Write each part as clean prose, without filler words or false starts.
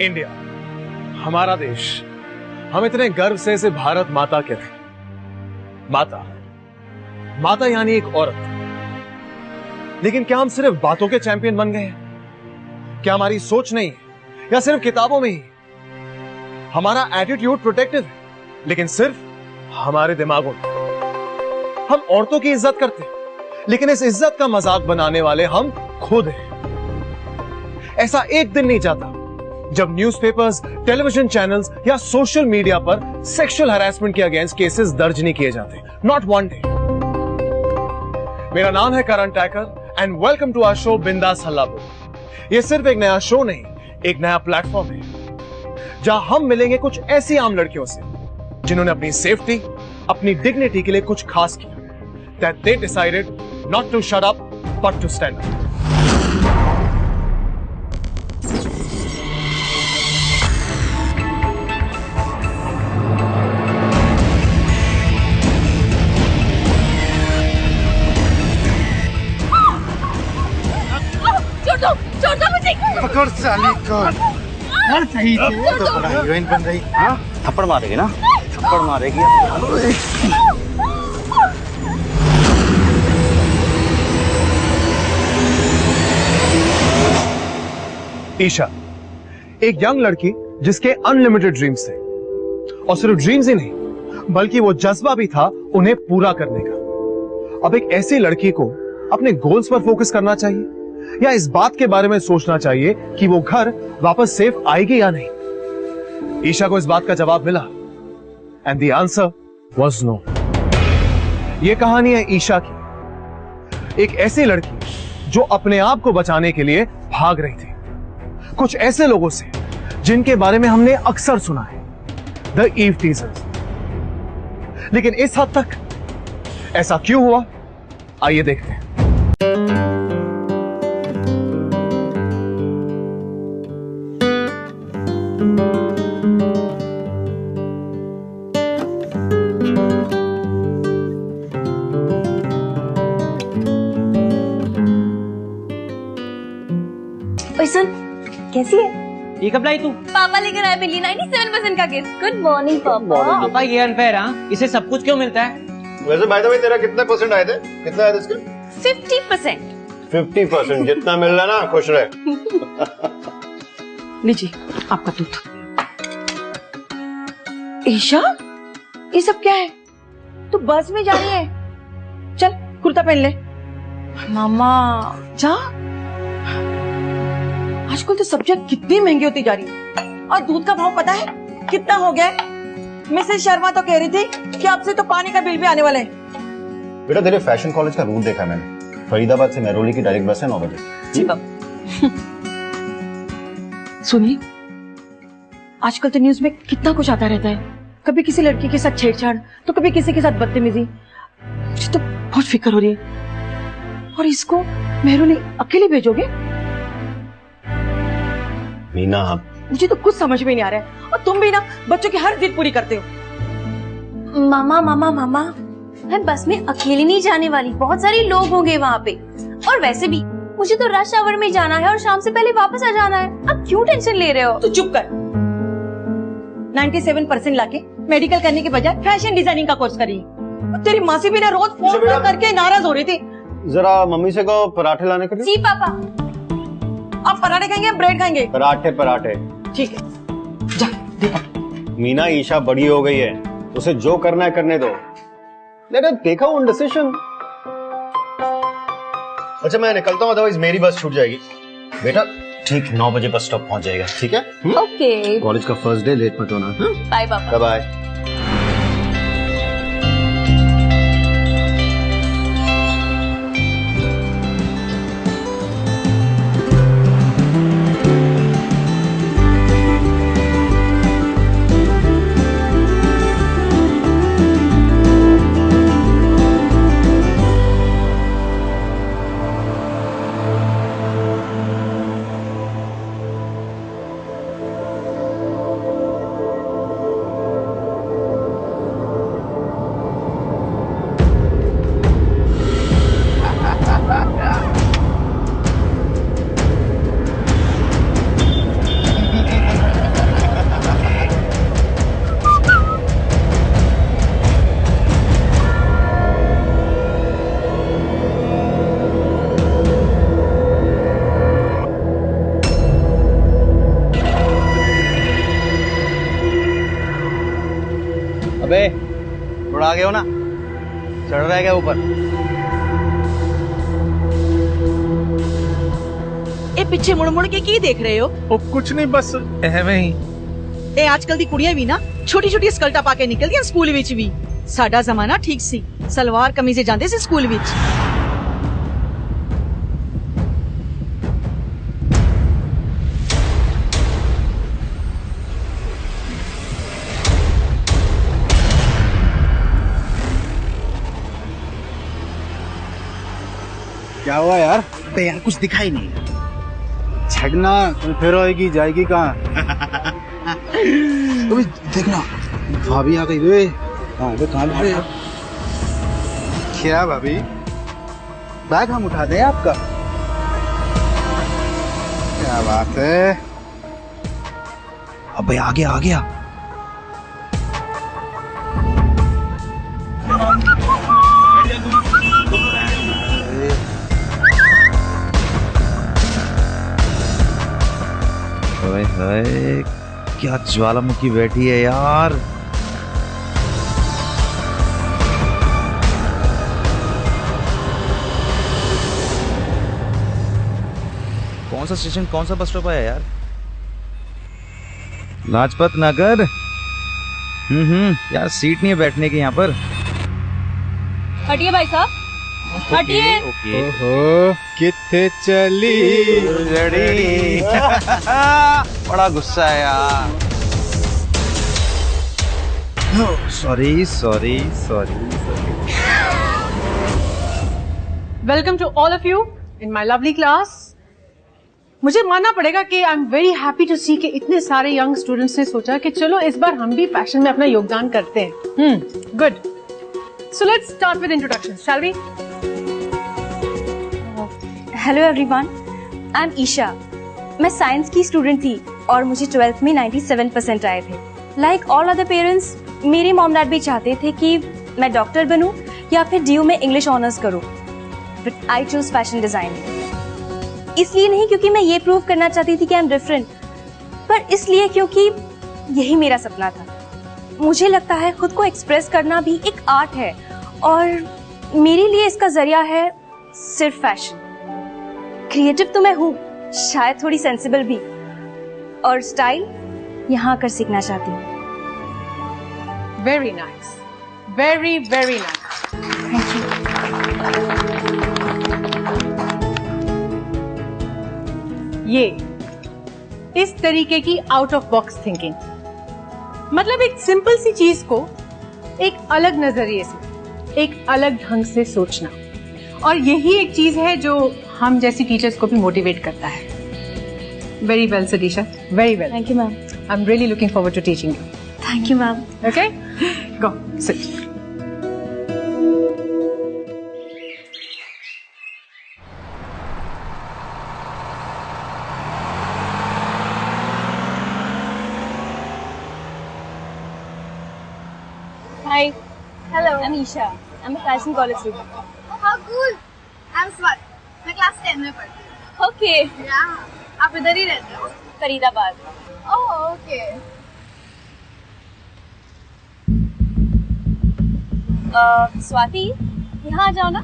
India, हमारा देश, हम इतने गर्व से इसे भारत माता कहते हैं। माता, माता यानी एक औरत। लेकिन क्या हम सिर्फ बातों के चैंपियन बन गए हैं? क्या हमारी सोच नहीं है या सिर्फ किताबों में ही? हमारा एटीट्यूड प्रोटेक्टिव है, लेकिन सिर्फ हमारे दिमागों में। हम औरतों की इज्जत करते हैं, लेकिन इस इज्जत का मजाक बनाने वाले हम खुद हैं। ऐसा एक दिन नहीं जाता जब न्यूज़पेपर्स, टेलीविजन चैनल्स या सोशल मीडिया पर सेक्सुअल हैरेसमेंट के अगेंस्ट केसेस दर्ज नहीं किए जाते। Not one day. मेरा नाम है Karan Thakkar and welcome to our show Bindaas Halla बोल। यह सिर्फ एक नया शो नहीं, एक नया प्लेटफॉर्म है जहां हम मिलेंगे कुछ ऐसी आम लड़कियों से जिन्होंने अपनी सेफ्टी, अपनी डिग्निटी के लिए कुछ खास किया। That they decided not to shut up but to stand up. पकड़ साली को। यार सही से तो बड़ा हीरोइन बन रही। हाँ थप्पड़ मारेगी ना, थप्पड़ मारेगी। ईशा, एक यंग लड़की जिसके अनलिमिटेड ड्रीम्स थे, और सिर्फ ड्रीम्स ही नहीं बल्कि वो जज्बा भी था उन्हें पूरा करने का। अब एक ऐसी लड़की को अपने गोल्स पर फोकस करना चाहिए या इस बात के बारे में सोचना चाहिए कि वो घर वापस सेफ आएगी या नहीं? ईशा को इस बात का जवाब मिला and the answer was no. ये कहानी है ईशा की, एक ऐसी लड़की जो अपने आप को बचाने के लिए भाग रही थी कुछ ऐसे लोगों से जिनके बारे में हमने अक्सर सुना है, द ईव टीजर्स। लेकिन इस हद तक ऐसा क्यों हुआ, आइए देखते हैं। सुन, कैसी है? ये कब लाई तू? पापा लेकर आए बिल्ली 97% का गिफ्ट। गुड मॉर्निंग पापा। पापा ये अनफेयर, हाँ? इसे सब कुछ क्यों मिलता है? वैसे बाय द वे तेरा कितने परसेंट आए थे? कितना आए थे इसके? 50%। 50%। जितना मिल रहा ना खुश रहे। लीजिए आपका दूध। ईशा, ये सब क्या है? तू बस में जा रही है? चल कुर्ता पहन ले। मामा जा। आजकल तो सब्जियां कितनी महंगी होती जा रही है, और दूध का भाव पता है कितना हो गया है? मिसेस शर्मा तो कह रही थी कि अब से तो पानी का बिल भी आने वाला है। बेटा तेरे फैशन कॉलेज का रूट देखा मैंने। फरीदाबाद से मेहरौली की डायरेक्ट बस है 9 बजे। जी बाबा। सुनिए, आजकल तो न्यूज में कितना कुछ आता रहता है, कभी किसी लड़की के साथ छेड़छाड़ तो कभी किसी के साथ बदतमीजी। मुझे तो बहुत फिक्र हो रही है। और इसको मेहरौली अकेले भेजोगे? मीना, मुझे तो कुछ समझ में नहीं आ रहा है, और तुम भी ना बच्चों की हर जिद पूरी करते हो। मामा मामा मामा, मैं बस में अकेली नहीं जाने वाली, बहुत सारे लोग होंगे वहाँ पे। और वैसे भी मुझे तो रश आवर में जाना है और शाम से पहले वापस आ जाना है। अब क्यों टेंशन ले रहे हो? तू चुप कर। 97% लाके मेडिकल करने के बजाय फैशन डिजाइनिंग का कोर्स करी। तेरी मासी भी ना रोज फोन करके नाराज हो रही थी। जरा मम्मी से कहो पराठे लाने के लिए। जी पापा। आप पराठे खाएंगे, ब्रेड खाएंगे? पराठे पराठे। ठीक है, जा देखो। मीना, ईशा बड़ी हो गई है, उसे जो करना है करने दो। Let her take her own decision. अच्छा मैं निकलता हूँ, अदरवाइज मेरी बस छूट जाएगी। बेटा ठीक 9 बजे बस स्टॉप पहुंच जाएगा, ठीक है? ओके। कॉलेज का फर्स्ट डे, लेट मत होना। बाय पापा। बाय। अबे उड़ा गए हो ना, चढ़ रहा है क्या ऊपर? ए पिछे मुड़ मुड़ के की देख रहे हो? वो कुछ नहीं, बस ਐਵੇਂ ਹੀ। ए आजकल दी कुड़ियां भी ना छोटी छोटी स्कर्टां पा के निकलदियां स्कूल विच भी। साडा जमाना ठीक सी, सलवार कमीजे जांदे सी स्कूल विच। क्या हुआ यार? बे यार कुछ दिखाई नहीं। छड़ना कल फिर होएगी, जाएगी कहाँ? अबे देखना भाभी आ गई वे। हाँ वे कहाँ पे? क्या भाभी? बैग हम उठा दें आपका? क्या बात है? अबे आ गया आ गया। ओए होए, क्या ज्वालामुखी बैठी है यार। कौन सा स्टेशन, कौन सा बस स्टॉप है यार? लाजपत नगर। यार सीट नहीं है बैठने की यहाँ पर। हटिए भाई साहब, हटिए। ओके। ओहो किथे चली लड़ी। बड़ा गुस्सा है यार। Sorry sorry sorry. Welcome to all of you in my lovely class. मुझे मानना पड़ेगा कि I am very happy to see कि इतने सारे यंग स्टूडेंट्स ने सोचा कि चलो इस बार हम भी फैशन में अपना योगदान करते हैं। Good. So let's start with introduction, shall we? Hello everyone, I am Isha. मैं साइंस की स्टूडेंट थी और मुझे 12th में 97% आए थे। लाइक ऑल अदर पेरेंट्स, मेरे मॉम डैड भी चाहते थे कि मैं डॉक्टर बनूं या फिर DU में इंग्लिश ऑनर्स करूं, but I choose fashion designing. इसलिए नहीं क्योंकि मैं ये प्रूव करना चाहती थी कि आई एम डिफरेंट, पर इसलिए क्योंकि यही मेरा सपना था। मुझे लगता है खुद को एक्सप्रेस करना भी एक आर्ट है और मेरे लिए इसका जरिया है सिर्फ फैशन। क्रिएटिव तो मैं हूँ, शायद थोड़ी सेंसिबल भी, और स्टाइल यहाँ आकर सीखना चाहती हूँ। Very nice, very very nice. Thank you. ये इस तरीके की आउट ऑफ बॉक्स थिंकिंग, मतलब एक सिंपल सी चीज को एक अलग नजरिए से, एक अलग ढंग से सोचना, और यही एक चीज है जो हम जैसी टीचर्स को भी मोटिवेट करता है। Very well Sadisha, very well. Thank you ma'am. I am really looking forward to teaching you. Thank you ma'am. Okay, go sit. Hi. Hello. I'm Isha. I'm a fashion college student. How cool! I'm Swat. मैं class 10 में पढ़ती हूँ। Okay. Yeah. आप इधर ही रहते हो? Faridabad. Oh, okay. Swati, यहाँ आ जाओ ना।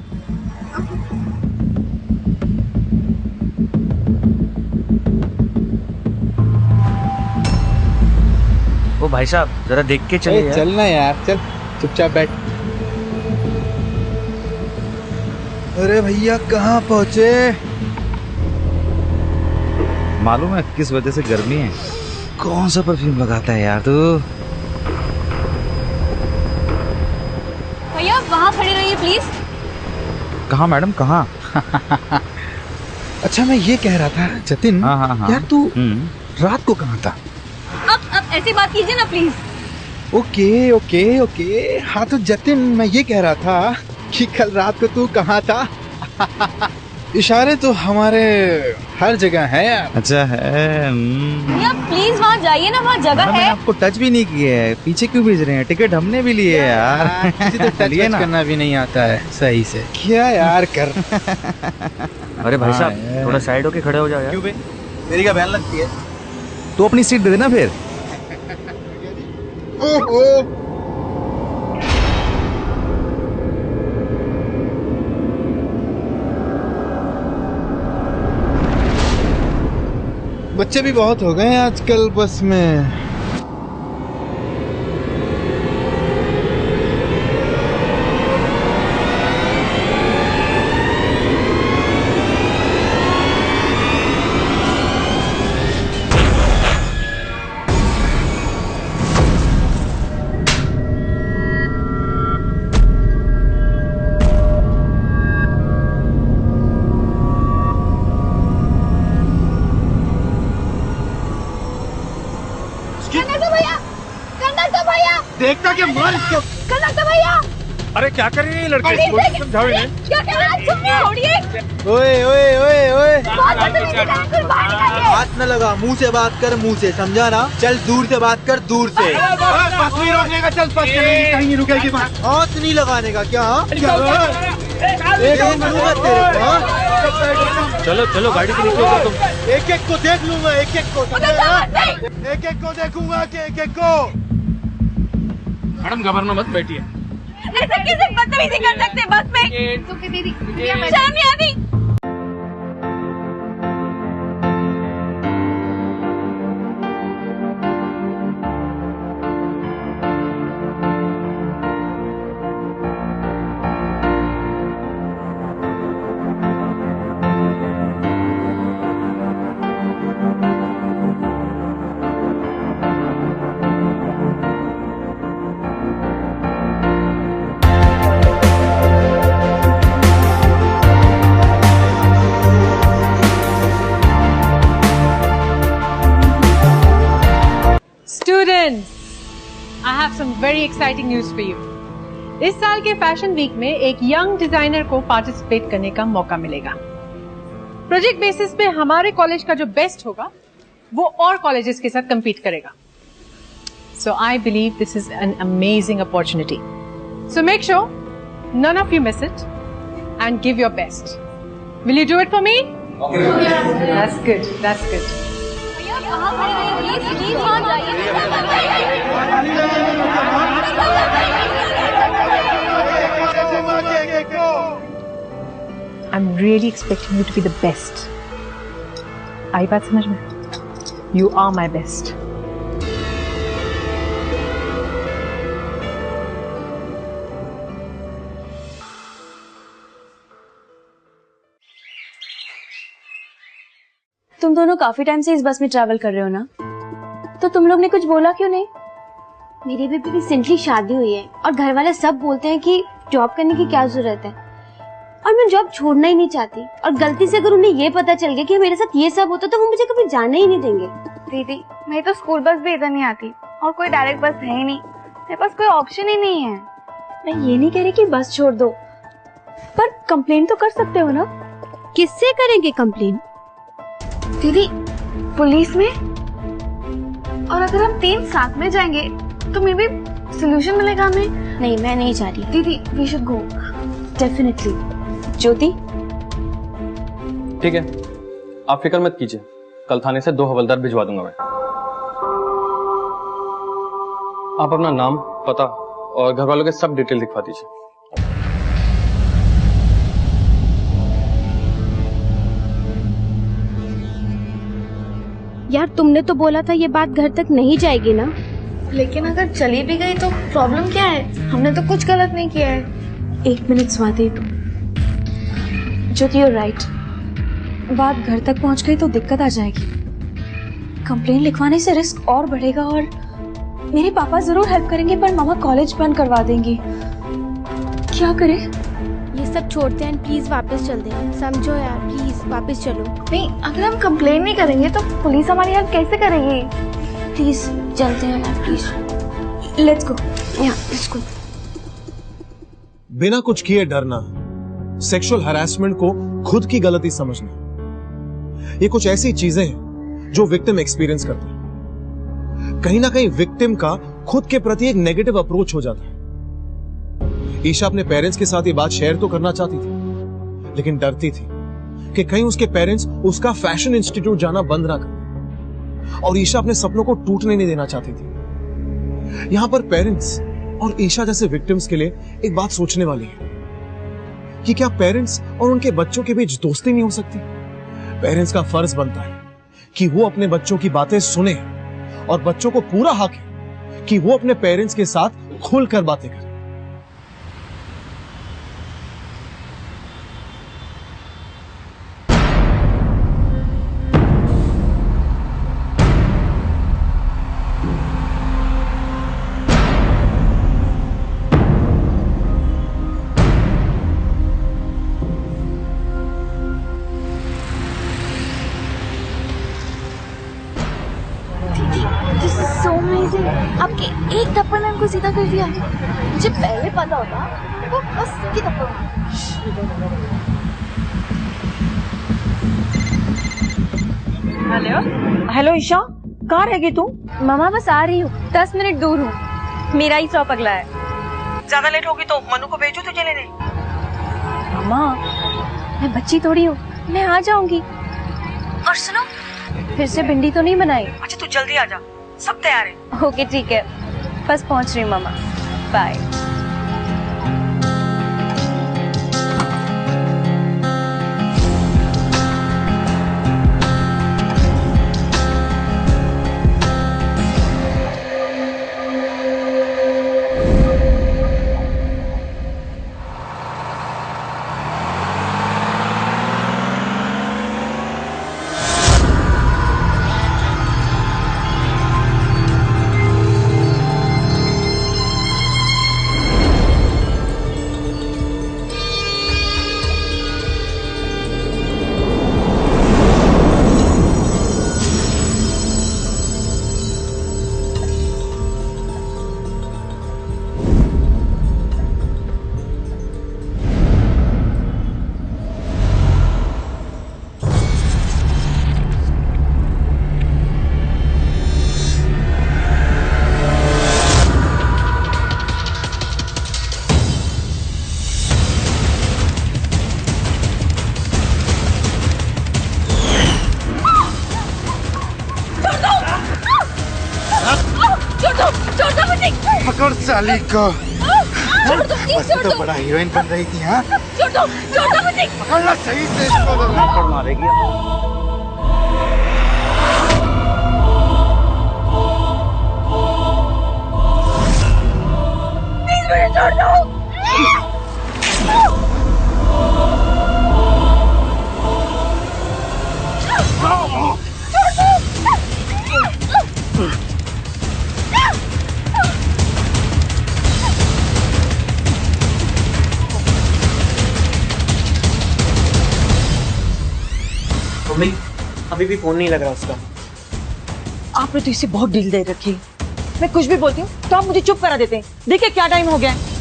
ओ भाई साहब जरा देख के चलिए यार। चल ना यार, चल चुपचाप बैठ। अरे भैया कहाँ पहुँचे? मालूम है किस वजह से गर्मी है? कौन सा परफ्यूम लगाता है यार तू? भैया वहाँ खड़े रहिए प्लीज। कहाँ मैडम, कहाँ? अच्छा मैं ये कह रहा था जतिन, हाँ। यार तू रात को कहाँ था? अब ऐसी बात कीजिए ना प्लीज। Okay okay okay. हाँ तो जतिन मैं ये कह रहा था कि कल रात को तू कहाँ था? इशारे तो हमारे हर जगह है यार। अच्छा है। भैया प्लीज वहाँ जाइए ना, वहाँ जगह मैंने है। आपको टच भी नहीं किया है, पीछे क्यों भेज रहे हैं? टिकट हमने भी लिए है यार। किसी तो टच लिए ना। करना भी नहीं आता है सही से। क्या यार कर। अरे भाई हाँ साहब यार। थोड़ा साइड होके खड़े हो जाओ यार। क्यों बे? मेरी क्या बहन लगती है? तो अपनी सीट दे देना फिर। ओहो बच्चे भी बहुत हो गए हैं आजकल बस में। देखता क्या मार इसको। कंडक्टर भैया, अरे क्या कर रही है लड़के, समझाओ इन्हें। क्या कर रहा है? छोड़िए। ओए ओए ओए ओए, बहुत बदतमीजी कर रहे हैं, कुछ बाहर निकालिए। हाथ न लगा, मुंह से बात कर, मुंह से, समझा ना? चल दूर से बात कर, दूर से। बस नहीं रोकने का, चल बस कहीं नहीं रुकेगी बस। हाथ नहीं लगाने का क्या? चलो चलो गाड़ी से निकलो तुम। एक एक को देख लूंगा, एक एक को, एक एक को देखूंगा कि एक एक को। मैडम घबराना मत, बैठिए। ऐसा कैसे बदतमीजी कर सकते हैं बस में? तो दीदी, शर्म नहीं आती? Students, I have some very exciting news for you. इस साल के फैशन वीक में एक यंग डिजाइनर को पार्टिसिपेट करने का मौका मिलेगा। प्रोजेक्ट बेसिस पे हमारे कॉलेज का जो बेस्ट होगा वो और कॉलेजेस के साथ compete करेगा। So I believe this is an amazing opportunity. So make sure none of you miss it and give your best. Will you do it for me? Okay. That's good. That's good. I'm really expecting you to be the best. आई बात समझ में? You are my best. तुम दोनों काफी time से इस बस में ट्रैवल कर रहे हो ना, तो तुम लोग ने कुछ बोला क्यों नहीं? मेरी भी रिसेंटली शादी हुई है और घर वाले सब बोलते हैं कि जॉब करने की क्या जरूरत है, और मैं जॉब छोड़ना ही नहीं चाहती। और गलती से अगर उन्हें ये पता चल गया कि मेरे साथ ये सब होता तो वो मुझे कभी जाने ही नहीं देंगे। दीदी, मेरी तो स्कूल बस भी इधर नहीं आती और कोई डायरेक्ट बस है ही नहीं, मेरे पास कोई ऑप्शन ही नहीं है। मैं ये नहीं कह रही कि बस छोड़ दो, पर कंप्लेन तो कर सकते हो ना। किससे करेंगे कंप्लेन? दीदी, पुलिस में? और अगर हम 3 साथ में जाएंगे तो मे बी सोल्यूशन मिलेगा हमें। नहीं, मैं नहीं जा रही। दीदी, वी शुड गो। डेफिनेटली। ज्योति, ठीक है, आप फिक्र मत कीजिए, कल थाने से 2 हवलदार भिजवा दूंगा मैं। आप अपना नाम, पता और घर वालों के सब डिटेल लिखवा दीजिए। यार, तुमने तो बोला था ये बात घर तक नहीं जाएगी ना। लेकिन अगर चली भी गई तो प्रॉब्लम क्या है? हमने तो कुछ गलत नहीं किया है। 1 minute Swati. Jyoti, you're right. बात घर तक पहुंच गई तो दिक्कत आ जाएगी। कंप्लेन लिखवाने से रिस्क और बढ़ेगा, और मेरे पापा जरूर हेल्प करेंगे पर मामा कॉलेज बंद करवा देंगी। क्या करें? ये सब छोड़ते हैं, प्लीज वापस चलते हैं। समझो यार, प्लीज वापस चलो। नहीं, अगर हम कंप्लेन नहीं करेंगे तो पुलिस हमारी हेल्प कैसे करेगी? प्लीज चलते हैं यार, please. Let's go. Let's go. बिना कुछ किए डरना, सेक्सुअल हैरेसमेंट को खुद की गलती समझना, ये कुछ ऐसी चीजें हैं जो विक्टिम एक्सपीरियंस करता है। कहीं ना कहीं विक्टिम का खुद के प्रति एक नेगेटिव अप्रोच हो जाता है। ईशा अपने पेरेंट्स के साथ ये बात शेयर तो करना चाहती थी, लेकिन डरती थी कि कहीं उसके पेरेंट्स उसका फैशन इंस्टीट्यूट जाना बंद ना कर, और ईशा अपने सपनों को टूटने नहीं देना चाहती थी। यहां पर पेरेंट्स और ईशा जैसे विक्टिम्स के लिए एक बात सोचने वाली है कि क्या पेरेंट्स और उनके बच्चों के बीच दोस्ती नहीं हो सकती? पेरेंट्स का फर्ज बनता है कि वो अपने बच्चों की बातें सुने और बच्चों को पूरा हक है कि वो अपने पेरेंट्स के साथ खुलकर बातें करें। सो अमेजिंग, आपके एक थप्पड़ ने उनको सीधा कर दिया। मुझे पहले पता होता वो बस की थप्पड़। हेलो हेलो ईशा, कहाँ रह गई तू? मामा बस आ रही हूँ, 10 मिनट दूर हूँ। मेरा ही स्टॉप अगला है। ज्यादा लेट होगी तो मनु को भेजो तुझे लेने। मामा मैं बच्ची थोड़ी हूँ, मैं आ जाऊंगी। और सुनो, फिर से भिंडी तो नहीं बनाई? अच्छा तू जल्दी आ जा, सब तैयार है। ओके ठीक है, बस पहुंच रही हूँ मामा, बाय। पकड़ साली को। तो बड़ा हीरोइन बन रही थी। हाँ पकड़ना सही से इसको। मारेगी। छोड़ दो। मम्मी अभी भी फोन नहीं लग रहा उसका। आपने तो इसे बहुत ढील दे रखी। मैं कुछ भी बोलती हूँ तो आप मुझे चुप करा देते हैं। देखिए क्या टाइम हो गया है।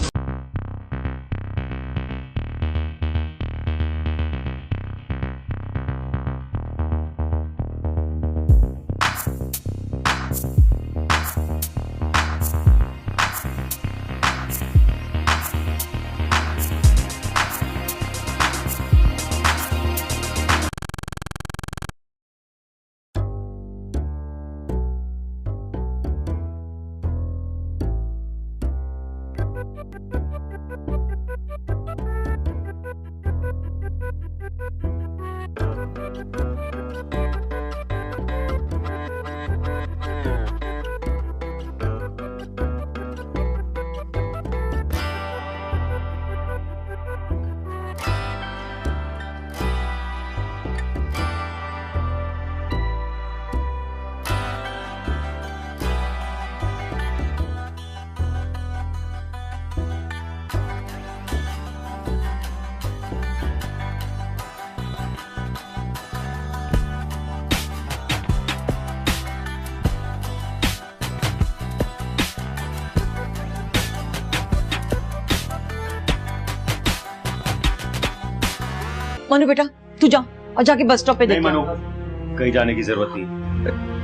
मनु बेटा तू जा और जाके बस स्टॉप पे देख। नहीं मनु, कहीं जाने की जरूरत नहीं,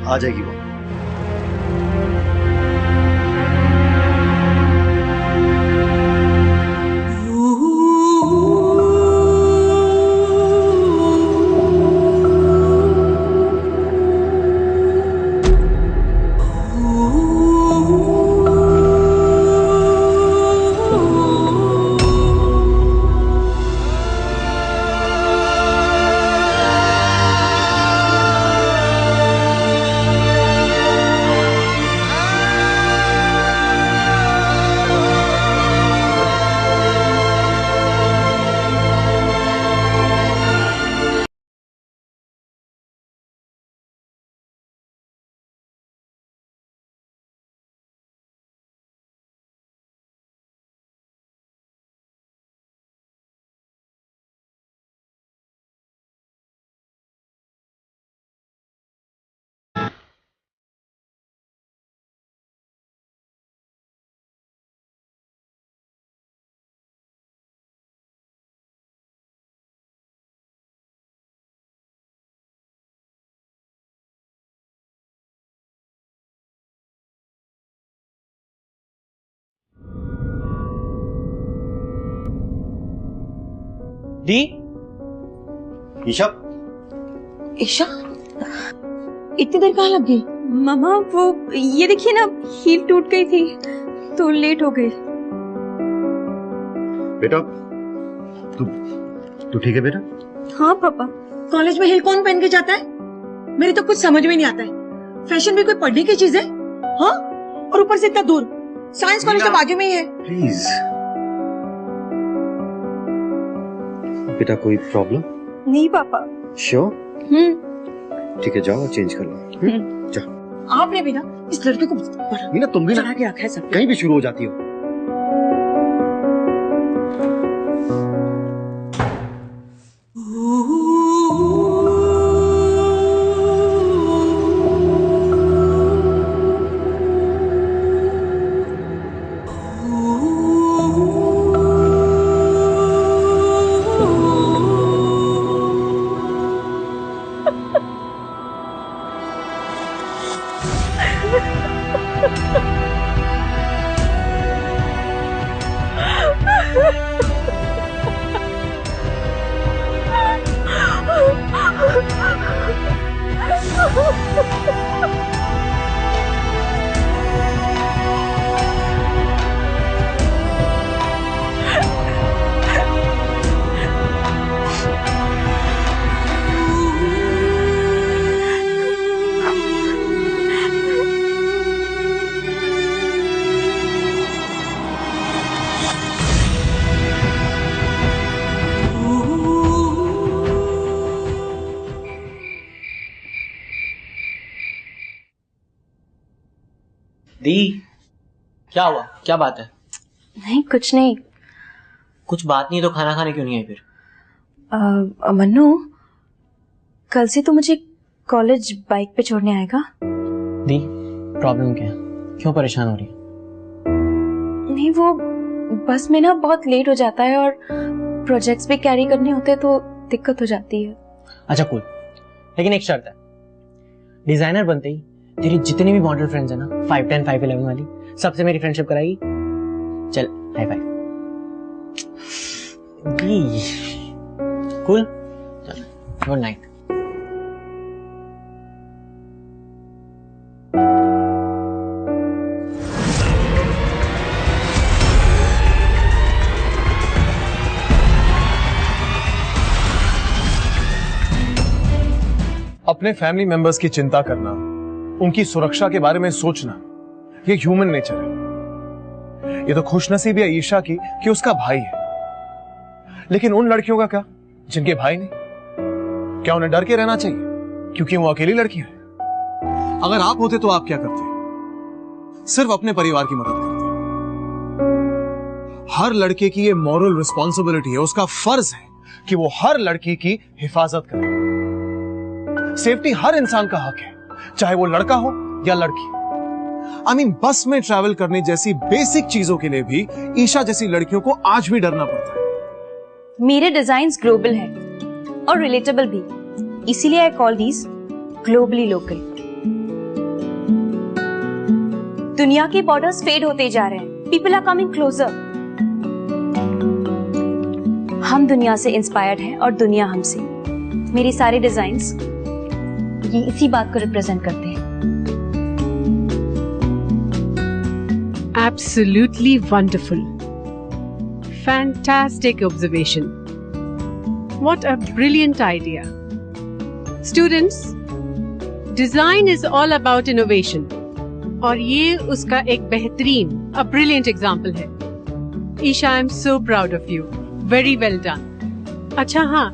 आ जाएगी वो। दी ईशा ईशा इतनी देर कहाँ लग गई? मम्मा वो ये देखिए ना, हील टूट गई थी तो लेट हो गई। बेटा तू ठीक है बेटा? हाँ पापा। कॉलेज में हील कौन पहन के जाता है? मेरी तो कुछ समझ में नहीं आता है। फैशन भी कोई पढ़ने की चीज है? हाँ, और ऊपर से इतना दूर। साइंस कॉलेज तो बाजू में ही है। प्लीज बेटा, कोई प्रॉब्लम? नहीं पापा। श्योर? ठीक है, जाओ चेंज कर लो। जाओ। आपने भी ना इस लड़के को मीना, तुम भी ना चढ़ा के रखा है सब। कहीं भी शुरू हो जाती हो। दी, क्या हुआ? क्या बात है? नहीं कुछ नहीं। कुछ बात नहीं तो खाना खाने क्यों नहीं आई फिर? मन्नू, कल से तो मुझे कॉलेज बाइक पे छोड़ने आएगा? दी, प्रॉब्लम क्या है? क्यों परेशान हो रही है? नहीं, वो बस में ना बहुत लेट हो जाता है और प्रोजेक्ट्स भी कैरी करने होते तो दिक्कत हो जाती है। अच्छा कूल, लेकिन एक शर्त है, डिजाइनर बनते ही तेरी जितनी भी मॉडल फ्रेंड्स है ना, 5'10", 5'11" वाली, सबसे मेरी फ्रेंडशिप कराएगी। चल हाई फाइव। कूल, चल गुड नाइट। अपने फैमिली मेंबर्स की चिंता करना, उनकी सुरक्षा के बारे में सोचना, ये ह्यूमन नेचर है। ये तो खुशनसीबी है ईशा की कि उसका भाई है, लेकिन उन लड़कियों का क्या जिनके भाई नहीं? क्या उन्हें डर के रहना चाहिए क्योंकि वो अकेली लड़कियां हैं? अगर आप होते तो आप क्या करते? सिर्फ अपने परिवार की मदद करते। हर लड़के की ये मॉरल रिस्पॉन्सिबिलिटी है, उसका फर्ज है कि वो हर लड़की की हिफाजत करे। सेफ्टी हर इंसान का हक है, चाहे वो लड़का हो या लड़की। I mean, बस में ट्रैवल करने जैसी बेसिक चीजों के लिए भी ईशा जैसी लड़कियों को आज भी डरना पड़ता है। मेरे डिजाइन्स ग्लोबल हैं और रिलेटेबल भी, इसीलिए I call these globally local. दुनिया के बॉर्डर्स फेड होते जा रहे हैं, पीपल आर कमिंग क्लोजर। हम दुनिया से इंस्पायर्ड हैं और दुनिया हमसे। मेरे सारे डिजाइन्स ये इसी बात को रिप्रेजेंट करते हैं। Absolutely wonderful. Fantastic observation. What a brilliant idea. Students, design is all about innovation. और ये उसका एक बेहतरीन, a brilliant example है. Isha, I'm so proud of you. Very well done. अच्छा हाँ,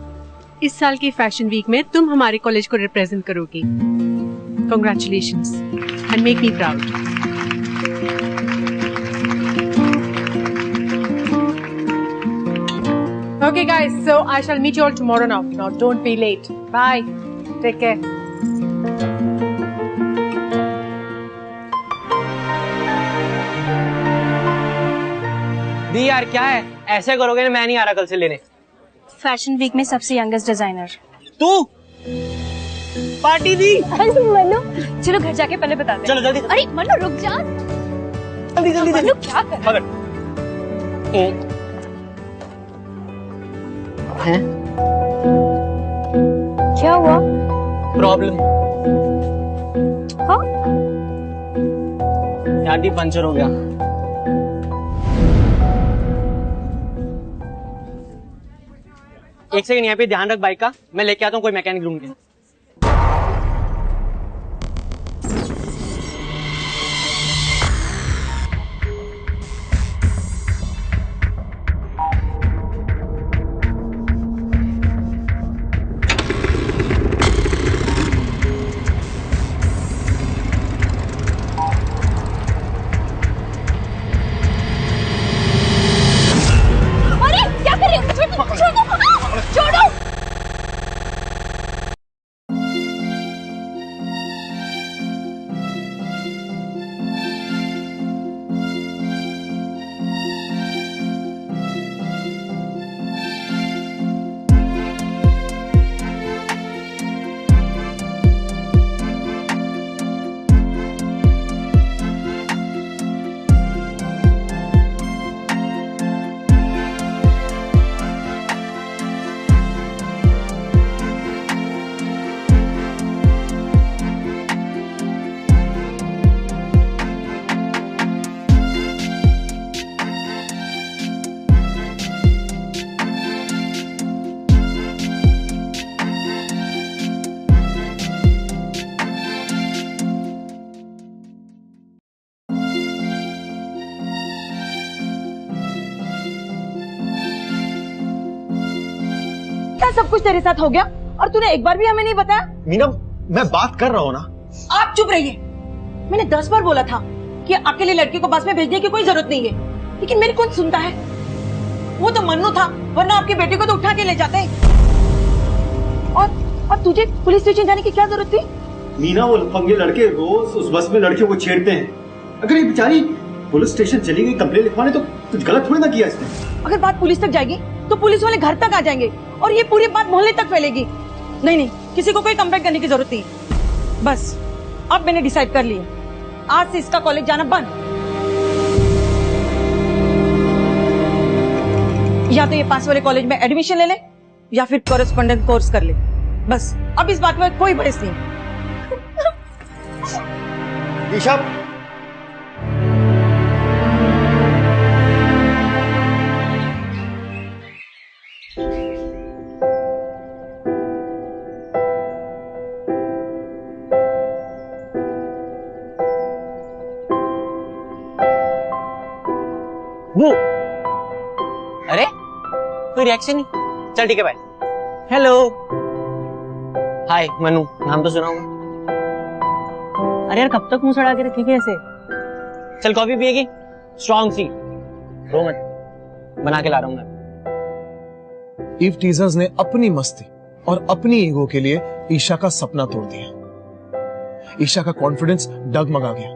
इस साल की फैशन वीक में तुम हमारे कॉलेज को रिप्रेजेंट करोगी। Congratulations and make me proud. Okay guys, so I shall meet you all tomorrow now. Now don't be late. Bye. Take care. दी यार क्या है, ऐसे करोगे ना मैं नहीं आ रहा कल से लेने। फैशन वीक में सबसे यंगेस्ट डिजाइनर तू पार्टी दी। मनु, चलो घर जाके पहले बताते हैं। चलो जल्दी। अरे मनु रुक जा, जल्दी जल्दी। मनु क्या कर रहा है? हैं? क्या हुआ? प्रॉब्लम। हाँ? गाड़ी पंचर हो गया। एक सेकंड यहाँ पे ध्यान रख बाइक का, मैं लेके आता हूँ कोई मैकेनिक ढूंढ के। अरे क्या कर रहे हो? छोड़ो, छोड़ो। क्या सब कुछ तेरे साथ हो गया और तूने एक बार भी हमें नहीं बताया? मीना, मैं बात कर रहा हूँ ना। आप चुप रहिए। मैंने 10 बार बोला था कि अकेले लड़के को बस में भेजने की कोई जरूरत नहीं है, लेकिन मेरी कौन सुनता है? वो तो मन्नू था, वरना आपके बेटे को तो उठा के ले जाते। और तुझे पुलिस स्टेशन जाने की क्या जरूरत थी? मीना, वो लफंगे लड़के रोज उस बस में लड़कियों को छेड़ते हैं। अगर ये बेचारी पुलिस स्टेशन चली गई कंप्लेंट लिखवाने तो कुछ गलत थोड़ी ना किया इसने। अगर बात पुलिस तक जाएगी तो पुलिस वाले घर तक आ जाएंगे और ये पूरी बात मोहल्ले तक फैलेगी। नहीं, किसी को कोई कंप्लेंट करने की जरूरत नहीं। बस अब मैंने डिसाइड कर लिया, आज से इसका कॉलेज जाना बंद। या तो ये पास वाले कॉलेज में एडमिशन ले ले या फिर कॉरेस्पॉन्डेंट कोर्स कर ले। बस अब इस बात में कोई बहस नहीं। ईशा, वो अरे कोई रिएक्शन नहीं। चल ठीक है भाई। हेलो, हाय मनु, नाम तो सुना हूँ। अरे यार कब तक मुंह सड़ा के रखेगी ऐसे? चल कॉफी पिएगी? स्ट्रॉन्ग सी, रो मत, बना के ला रहा हूँ मैं। ईव टीजर्स ने अपनी मस्ती और अपनी ईगो के लिए ईशा का सपना तोड़ दिया। ईशा का कॉन्फिडेंस डगमगा गया।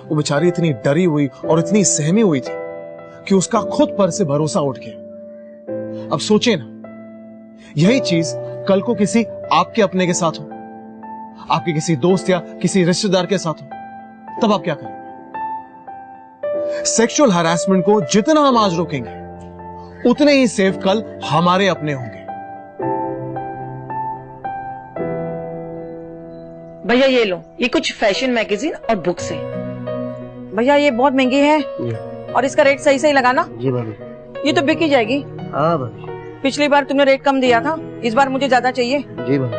वो बेचारी इतनी डरी हुई और इतनी सहमी हुई थी कि उसका खुद पर से भरोसा उठ गया। अब सोचे ना, यही चीज कल को किसी आपके अपने के साथ हो, आपके किसी दोस्त या किसी रिश्तेदार के साथ हो, तब आप क्या करेंगे? सेक्सुअल हैरेसमेंट को जितना हम आज रोकेंगे, उतने ही सेफ कल हमारे अपने होंगे। भैया ये लो, ये कुछ फैशन मैगजीन और बुक्स है। भैया ये बहुत महंगी है और इसका रेट सही सही लगाना। जी भाभी। ये तो बिक ही जाएगी। हाँ भाभी। पिछली बार तुमने रेट कम दिया था, इस बार मुझे ज्यादा चाहिए। जी भाभी।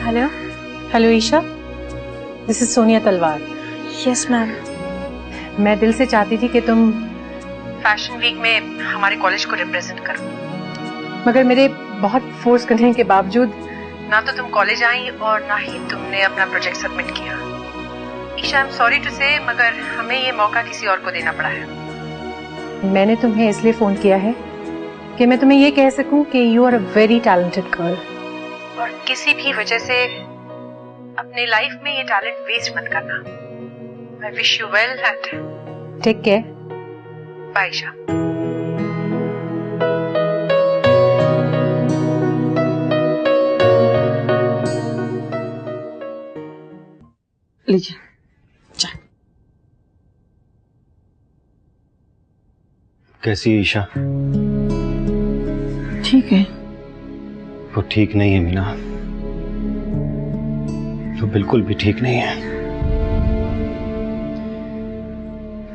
Hello. Hello Isha, this is Sonia Talwar. Yes ma'am. मैं दिल से चाहती थी कि तुम फैशन वीक में हमारे कॉलेज को रिप्रेजेंट करो, मगर मेरे बहुत फोर्स करने के बावजूद ना तो तुम कॉलेज आई और ना ही तुमने अपना प्रोजेक्ट सबमिट किया। Isha, I am sorry to say, मगर हमें ये मौका किसी और को देना पड़ा है। मैंने तुम्हें इसलिए फोन किया है कि मैं तुम्हें ये कह सकूं कि you are a very talented girl, और किसी भी वजह से अपने लाइफ में ये टैलेंट वेस्ट मत करना। I wish you well and take care. Bye, Isha. लीजिए चाय। कैसी है ईशा? ठीक है। वो ठीक नहीं है मीना, वो बिल्कुल भी ठीक नहीं है।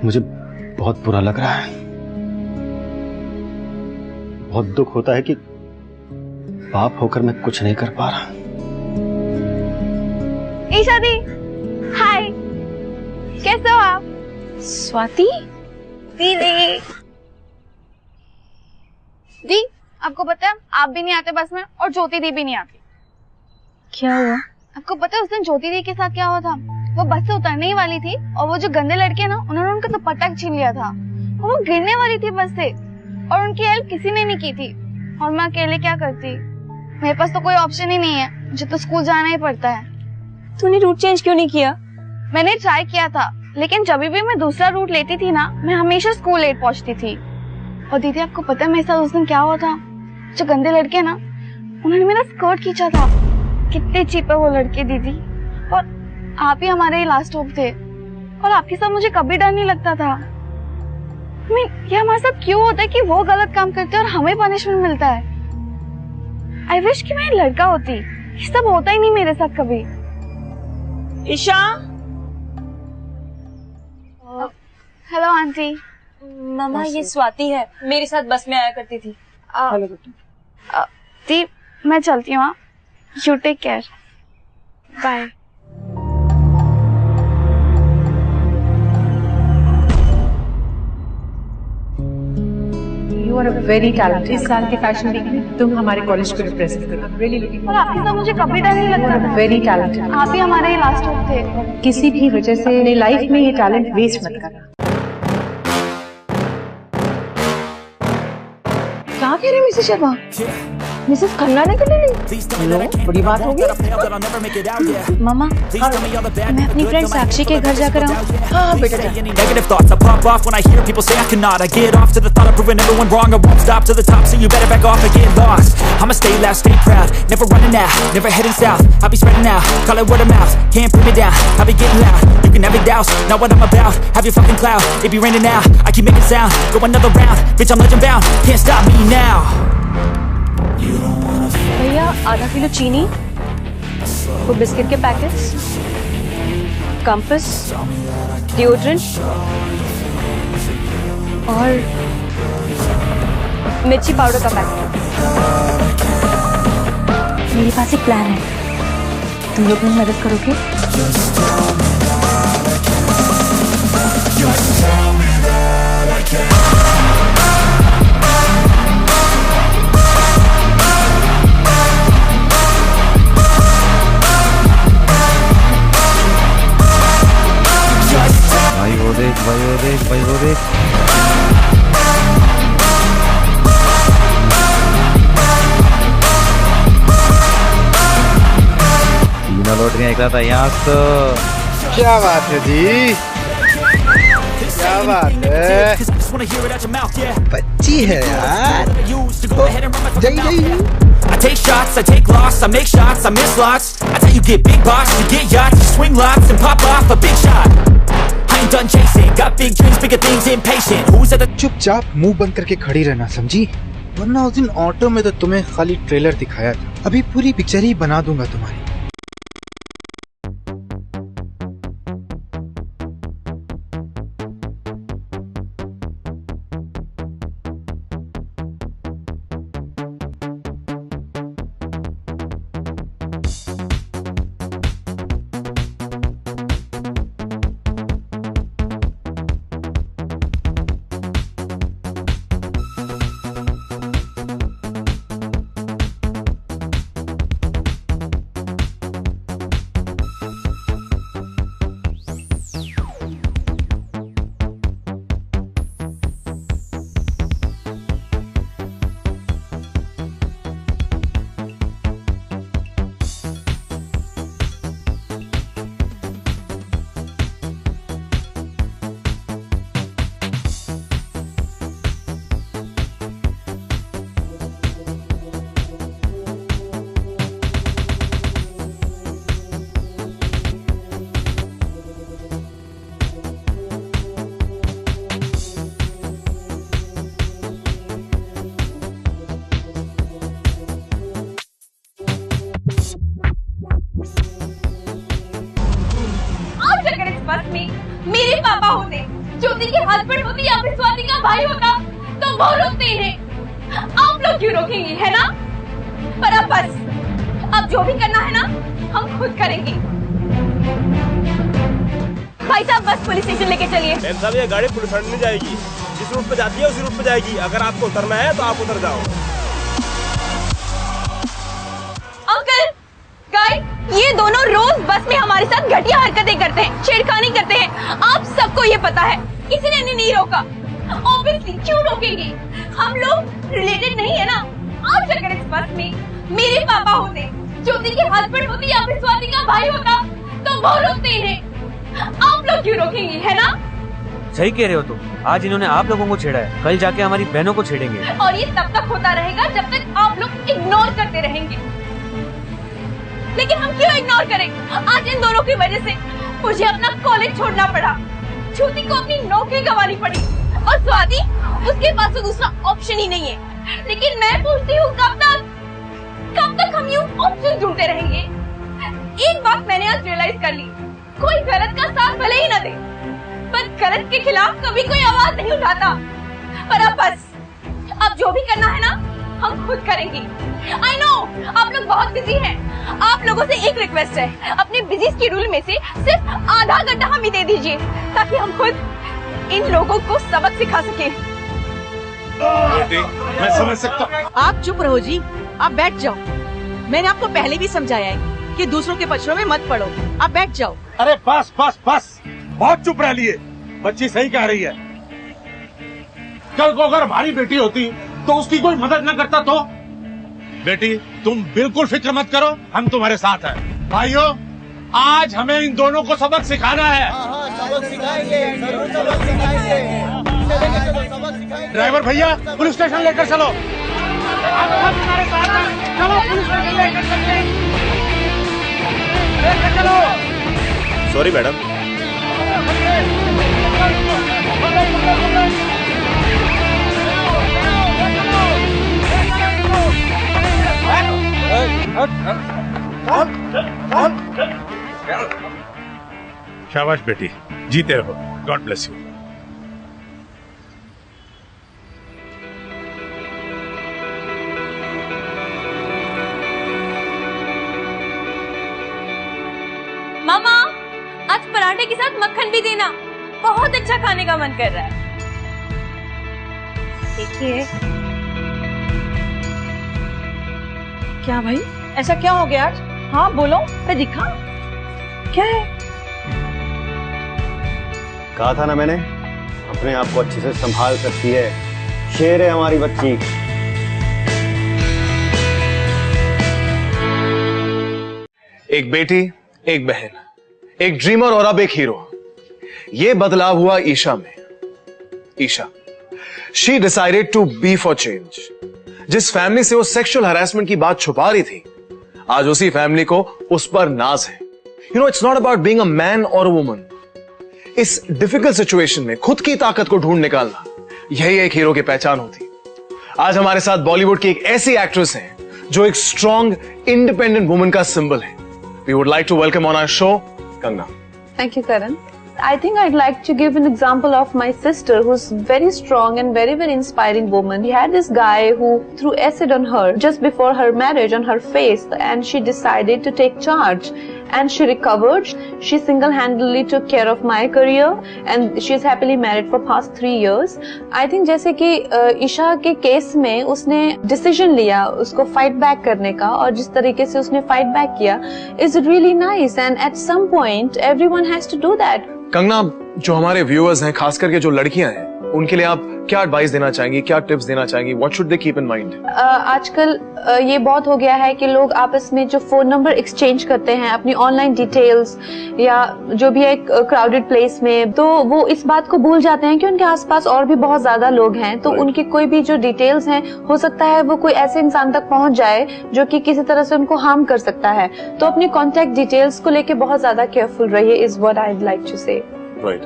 मुझे बहुत बुरा लग रहा है, बहुत दुख होता है कि बाप होकर मैं कुछ नहीं कर पा रहा। ईशा दी, हाय, कैसे हो आप? स्वाति दीदी, दी आपको पता है आप भी नहीं आते बस में और ज्योति दी भी नहीं आती। क्या हुआ? आपको पता है उस दिन ज्योति दी के साथ क्या हुआ था? वो बस से उतरने ही वाली थी और वो जो गंदे लड़के ना, उन्होंने उनका दुपट्टा छीन लिया था और वो गिरने वाली थी बस से और उनकी हेल्प किसी ने नहीं की थी और मैं अकेले क्या करती? मेरे पास तो कोई ऑप्शन ही नहीं है, मुझे तो स्कूल जाना ही पड़ता है। तूने रूट चेंज क्यों नहीं किया? मैंने ट्राई किया था, लेकिन जब भी मैं दूसरा रूट लेती थी ना, मैं हमेशा स्कूल लेट पहुंचती थी। और दीदी आपको पता है मेरे साथ उस दिन क्या हुआ था? जो गंदे लड़के ना, उन्होंने मेरा स्कर्ट खींचा था। कितने चीप है वो लड़के दीदी, और आप ही हमारे लास्ट होप थे और आपके साथ मुझे कभी डर नहीं लगता था। ये हमारे साथ क्यों होता है कि वो गलत काम करते हैं और हमें पनिशमेंट मिलता है? आई विश कि मैं लड़का होती। ये सब होता ही नहीं मेरे साथ कभी। ईशा। Hello aunty. मामा ये स्वाति है, मेरे साथ बस में आया करती थी। दी मैं चलती हूँ, you take care, bye. You are a very talented। इस साल के फैशन वीक में तुम हमारे कॉलेज को रिप्रेजेंट करना। Really looking और आपके साथ मुझे कभी डर नहीं लगता था। very talented। आप ही हमारे लास्ट होप थे। किसी भी वजह से अपने लाइफ में ये टैलेंट वेस्ट मत करना। क्या कह रहे मिसेस शर्मा? मिसेस खन्ना ने कर ली? लो, बड़ी बात हो गई। मामा मैं अपनी फ्रेंड साक्षी के घर जाकर आऊँ? हाँ बेटा जा। Negative thoughts I pop off when I hear people say I cannot. I get off to the thought of proving everyone wrong. I won't stop to the top, so you better back off and get lost. I'ma stay loud, stay proud, never running out, never heading south. I'll be spreading out, call it word of mouth. Can't put me down, I'll be getting loud. You can have it douse, not what I'm about. Have your fucking clout, it be raining now. I keep making sound, go another round. Bitch I'm legend bound, can't stop me now. भैया आधा kilo चीनी, वो biscuit के packets, compass, deodorant और मिर्ची powder का packet. मेरे पास एक प्लान है, तुम लोग मेरी मदद करोगे? भाई वो देख। बिना लौटने निकला था यहाँ तो। क्या बात है जी, क्या बात है, बच्ची है यार। I take shots, I take loss, I make shots, I miss lots. I tell you get big box, you get yachts, you swing lots and pop off a big shot. I ain't done chasing, got big dreams, bigger things, impatient. Who's at the चुपचाप मुंह बंद करके खड़ी रहना, समझी? वरना उस दिन ऑटो में तो तुम्हें खाली ट्रेलर दिखाया था, अभी पूरी पिक्चर ही बना दूंगा तुम्हारी। मेरे पापा होते, ज्योति के हस्बैंड होते या फिर स्वाति का भाई होता तो वो रोकते इन्हें। आप लोग क्यों रोकेंगे, है ना? पर अब बस, अब जो भी करना है ना हम खुद करेंगे। भाई साहब बस पुलिस स्टेशन लेके चलिए। मैम साहब ये गाड़ी पुलिस स्टेशन में जाएगी, जिस रूट पे जाती है उसी रूट पे जाएगी। अगर आपको उतरना है तो आप उतर जाओ। अंकल, गाइस, ये दोनों रोज बस में हमारे साथ घटिया हरकतें करते हैं, छेड़खानी करते हैं। आप सबको ये पता है, किसी ने नहीं रोका। ऑब्वियसली क्यों रोकेंगे? हम लोग रिलेटेड नहीं है ना। आज अगर इस बस में मेरे पापा होते, ज्योति के हस्बैंड होते या फिर स्वाति का भाई होता तो वो रोकते इन्हें। आप लोग क्यों रोकेंगे, है ना? सही कह रहे हो तुम। आज इन्होंने आप लोगों को छेड़ा है, कल जाके हमारी बहनों को छेड़ेंगे। और ये तब तक होता रहेगा जब तक आप लोग इग्नोर करते रहेंगे। लेकिन हम क्यों इग्नोर करें? आज इन दोनों की वजह से मुझे अपना कॉलेज छोड़ना पड़ा, ज्योति को अपनी नौकरी गंवानी पड़ी और स्वाति, उसके पास तो दूसरा ऑप्शन ही नहीं है। लेकिन मैं पूछती हूँ कब तक हम यूं ऑप्शन ढूंढते रहेंगे? एक बात मैंने आज रियलाइज कर ली, कोई गलत का साथ भले ही न दे, पर गलत के खिलाफ कभी कोई आवाज नहीं उठाता। पर अब बस, अब जो भी करना है ना हम खुद करेंगे। I know, आप लोग बहुत बिजी हैं। आप लोगों से एक रिक्वेस्ट है, अपने बिजी शेड्यूल में से सिर्फ आधा घंटा हमें दे दीजिए ताकि हम खुद इन लोगों को सबक सिखा सके। मैं समझ सकता हूँ। आप चुप रहो जी, आप बैठ जाओ। मैंने आपको पहले भी समझाया है कि दूसरों के पछड़ों में मत पड़ो। आप बैठ जाओ। अरे बस बस बस, बहुत चुप रह लिए। बच्ची सही कह रही है। कल को अगर हमारी बेटी होती तो उसकी कोई मदद न करता तो? बेटी तुम बिल्कुल फिक्र मत करो, हम तुम्हारे साथ हैं। भाइयों, आज हमें इन दोनों को सबक सिखाना है। सबक सिखाएंगे, जरूर सबक सिखाएंगे। ड्राइवर भैया पुलिस स्टेशन लेकर चलो। आप सब हमारे साथ हैं, चलो पुलिस स्टेशन लेकर चलो। Sorry madam. शाबाश बेटी, जीते रहो। God bless you. मामा, आज पराठे के साथ मक्खन भी देना, बहुत अच्छा खाने का मन कर रहा है। देखिए। क्या भाई, ऐसा क्या हो गया आज? हाँ बोलो, मैं दिखा। क्या है? कहा था ना मैंने, अपने आप को अच्छे से संभाल सकती है। शेर है हमारी बच्ची। एक बेटी, एक बहन, एक ड्रीमर और अब एक हीरो। ये बदलाव हुआ ईशा में। Isha, she decided to be for change. जिस फैमिली से वो सेक्सुअल हैरेसमेंट की बात छुपा रही थी, आज उसी फैमिली को उस पर नाज है। You know, it's not about being a man और अ वुमन। इस डिफिकल्ट सिचुएशन में खुद की ताकत को ढूंढ निकालना, यही एक हीरो की पहचान होती। आज हमारे साथ बॉलीवुड की एक ऐसी एक्ट्रेस है जो एक स्ट्रॉन्ग इंडिपेंडेंट वुमन का सिंबल है। We would like to welcome on our show Kangana. Thank you, Karan. I think I'd like to give an example of my sister, who's very strong and very, very inspiring woman. She had this guy who threw acid on her just before her marriage on her face, and she decided to take charge. And she recovered. She single-handedly took care of my career, and she is happily married for past 3 years. I think जैसे कि ईशा के case में उसने decision लिया उसको fight back करने का, और जिस तरीके से उसने फाइट बैक किया is really nice, and at some point everyone has to do that. Kangana, जो हमारे व्यूअर्स हैं, खास करके जो लड़कियां हैं, उनके लिए आप क्या एडवाइस देना चाहेंगी, क्या टिप्स देना चाहेंगी? What should they keep in mind? आजकल ये बहुत हो गया है कि लोग आपस में जो फोन नंबर एक्सचेंज करते हैं, अपनी ऑनलाइन डिटेल्स या जो भी है क्राउडेड प्लेस में, तो वो इस बात को भूल जाते हैं कि उनके आसपास और भी बहुत ज्यादा लोग हैं, तो उनकी कोई भी जो डिटेल्स हैं, हो सकता है वो कोई ऐसे इंसान तक पहुंच जाए जो कि किसी तरह से उनको हार्म कर सकता है। तो अपनी कॉन्टेक्ट डिटेल्स को लेके बहुत ज्यादा केयरफुल रहिए, is what I would like to say. Right.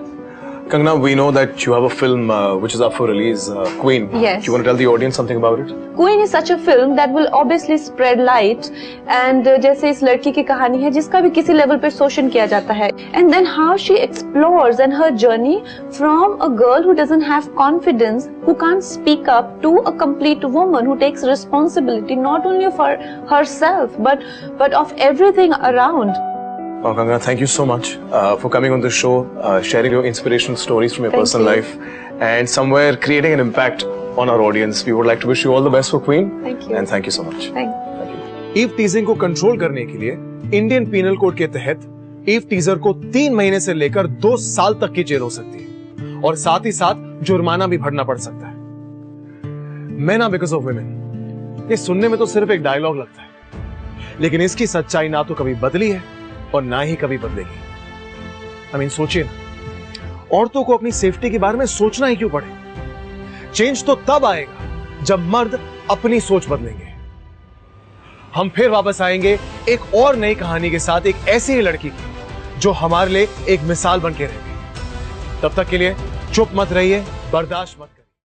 Kangana, we know that you have a film which is up for release, Queen. Yes. Do you want to tell the audience something about it? Queen is such a film that will obviously spread light and जैसे इस लड़की की कहानी है जिसका भी किसी level पे शोषण किया जाता है and then how she explores and her journey from a girl who doesn't have confidence, who can't speak up, to a complete woman who takes responsibility not only for herself but of everything around. Oh, Kangana, thank you so much for coming on the show, sharing your inspirational stories from your personal life, and somewhere creating an impact on our audience. We would like to wish you all the best for Queen. Thank you. And thank you so much. Thank you. Eve teasing को control करने के लिए Indian penal code के तहत ewe teaser को 3 महीने से लेकर 2 साल तक की जेल हो सकती है और साथ ही साथ जुर्माना भी भरना पड़ सकता है। मैं ना बिकॉज ऑफ वुमेन, ये सुनने में तो सिर्फ एक डायलॉग लगता है, लेकिन इसकी सच्चाई ना तो कभी बदली है और ना ही कभी बदलेगी। I mean, सोचिए ना, औरतों को अपनी सेफ्टी के बारे में सोचना ही क्यों पड़े? चेंज तो तब आएगा जब मर्द अपनी सोच बदलेंगे। हम फिर वापस आएंगे एक और नई कहानी के साथ, एक ऐसी ही लड़की की जो हमारे लिए एक मिसाल बन के रहेगी। तब तक के लिए चुप मत रहिए, बर्दाश्त मत करिए।